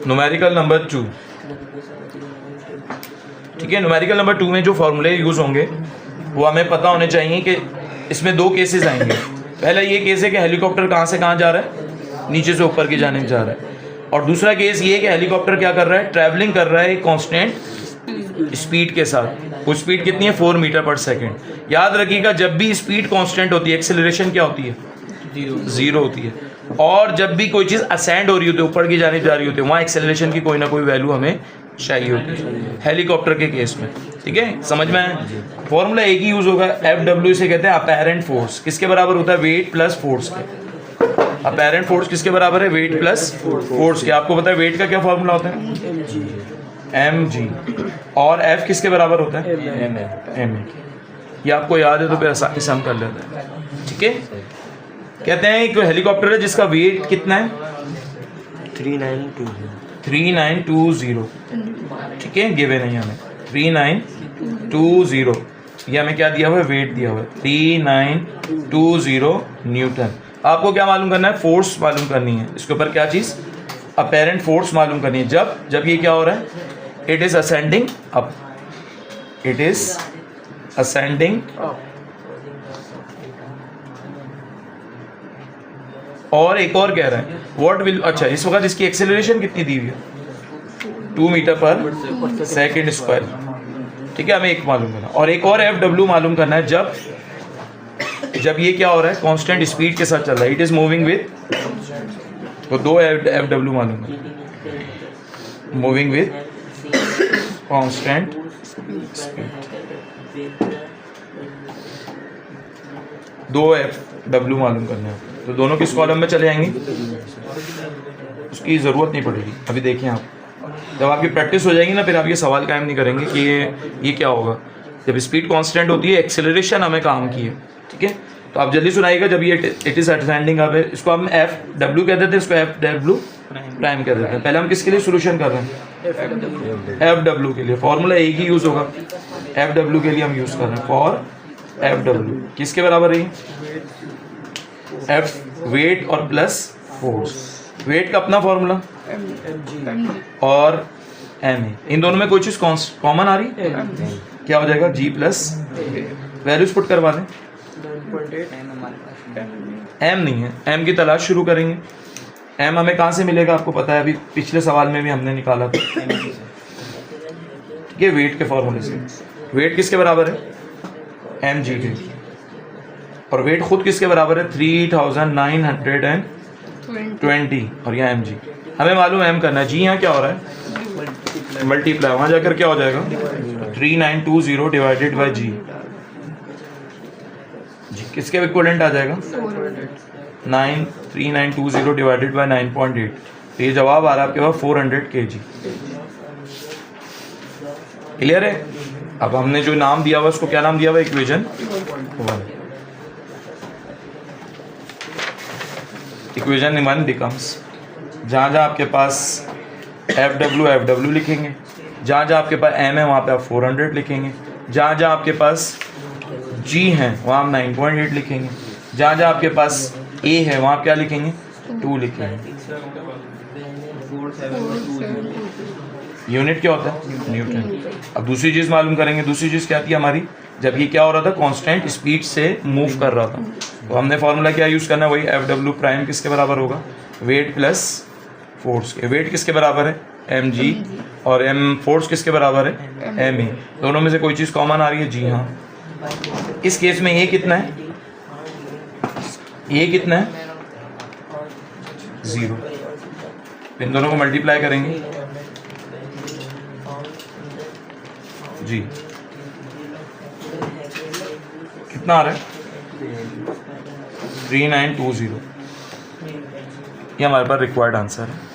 Numerical number 2, ठीक है। Numerical number 2 में जो फॉर्मूले यूज़ होंगे वो हमें पता होने चाहिए कि इसमें दो केसेस आएंगे। पहला ये केस है कि हेलीकॉप्टर कहाँ से कहाँ जा रहा है, नीचे से ऊपर की जानिब जा रहा है। और दूसरा केस ये है कि हेलीकॉप्टर क्या कर रहा है, ट्रैवलिंग कर रहा है एक कांस्टेंट स्पीड के साथ। वो स्पीड कितनी है, 4 मीटर पर सेकंड। याद रखिएगा जब भी स्पीड कांस्टेंट होती है एक्सेलरेशन क्या होती है, जीरो होती है। और जब भी कोई चीज़ असेंड हो रही होती है, ऊपर की जानिब जा रही होती है, वहाँ एक्सेलरेशन की कोई ना कोई वैल्यू हमें चाहिए होती है हेलीकॉप्टर के केस में, ठीक है। समझ में आया? फॉर्मूला एक ही यूज होगा, F इसे कहते हैं अपैरेंट फोर्स। किसके बराबर होता है, वेट प्लस फोर्स के। अपैरेंट फोर्स किसके बराबर है, वेट प्लस फोर्स के। आपको पता है वेट का क्या फॉर्मूला होता है, mg। और F किसके बराबर होता है, ma। ये आपको याद है तो फिर आसानी से हम कर लेते हैं, ठीक है। कहते हैं एक हेलीकॉप्टर है जिसका वेट कितना है, 3920, ठीक है। गिवन है हमें 3920, ये हमें क्या दिया हुआ है, वेट दिया हुआ है 3920 न्यूटन। आपको क्या मालूम करना है, फोर्स मालूम करनी है। इसके ऊपर क्या चीज़, अपेरेंट फोर्स मालूम करनी है। जब ये क्या हो रहा है, it is ascending up, it is ascending. और एक और कह रहा है व्हाट विल, अच्छा इस वक्त इसकी एक्सेलरेशन कितनी दी हुई है, 2 मीटर पर सेकेंड स्क्वायर, ठीक है। हमें एक मालूम करना और एक और F मालूम करना है। जब ये क्या हो रहा है, कांस्टेंट स्पीड के साथ चल रहा है, इट इज मूविंग विद, तो दो F मालूम है, मूविंग विद कांस्टेंट स्पीड, दो F मालूम करना है। तो दोनों किस कॉलम में चले जाएंगे, उसकी ज़रूरत नहीं पड़ेगी। अभी देखें आप, जब आपकी प्रैक्टिस हो जाएगी ना, फिर आप ये सवाल कायम नहीं करेंगे कि ये क्या होगा। जब स्पीड कांस्टेंट होती है, एक्सेलरेशन हमें काम की है, ठीक है। तो आप जल्दी सुनाइएगा, जब ये इट इज़ असेंडिंग अब है, इसको हम F कहते थे, इसको F प्राइम कहते थे। पहले हम किसके लिए सोल्यूशन कर रहे हैं, F के लिए। फॉर्मूला एक ही यूज़ होगा, F के लिए हम यूज़ कर रहे हैं, फॉर F किसके बराबर है, F वेट और प्लस फोर्स। वेट का अपना फॉर्मूला और ma, इन दोनों में कोई चीज़ कॉमन आ रही है, क्या हो जाएगा, g प्लस वैल्यूज पुट करवा दें। m नहीं है, m की तलाश शुरू करेंगे। m हमें कहाँ से मिलेगा, आपको पता है, अभी पिछले सवाल में भी हमने निकाला था, ठीक है, वेट के फॉर्मूले से। वेट किसके बराबर है, mg के, और वेट खुद किसके बराबर है, 3920, और यहाँ mg। हमें मालूम है m करना है, जी यहाँ क्या हो रहा है, मल्टीप्लाई, वहाँ जाकर क्या हो जाएगा, 3920 डिवाइडेड बाई जी किसके इक्विवेलेंट आ जाएगा, 3920 डिवाइडेड बाई 9.8। तो ये जवाब आ रहा है आपके पास 400 kg। क्लियर है? अब हमने जो नाम दिया हुआ उसको क्या नाम दिया हुआ, इक्वेशन 1। इक्वेशन 1 बिकम्स, जहाँ जहाँ आपके पास F लिखेंगे, जहाँ जहाँ आपके पास M है वहाँ पे आप 400 लिखेंगे, जहाँ जहाँ आपके पास G है वहाँ हम 9.8 लिखेंगे, जहाँ जहाँ आपके पास A है वहाँ क्या लिखेंगे, 2 लिखेंगे। यूनिट क्या होता है, न्यूटन। अब दूसरी चीज़ मालूम करेंगे, दूसरी चीज़ क्या थी हमारी, जब ये क्या हो रहा था, कांस्टेंट स्पीड से मूव कर रहा था, तो हमने फॉर्मूला क्या यूज़ करना है, वही F प्राइम किसके बराबर होगा, वेट प्लस फोर्स के। वेट किसके बराबर है, mg, और m फोर्स किसके बराबर है, ma। दोनों में से कोई चीज़ कॉमन आ रही है, जी हाँ। इस केस में ये कितना है, ये कितना है, 0। इन दोनों को मल्टीप्लाई करेंगे, जी कितना आ रहा है, 3920। ये हमारे पास रिक्वायर्ड आंसर है।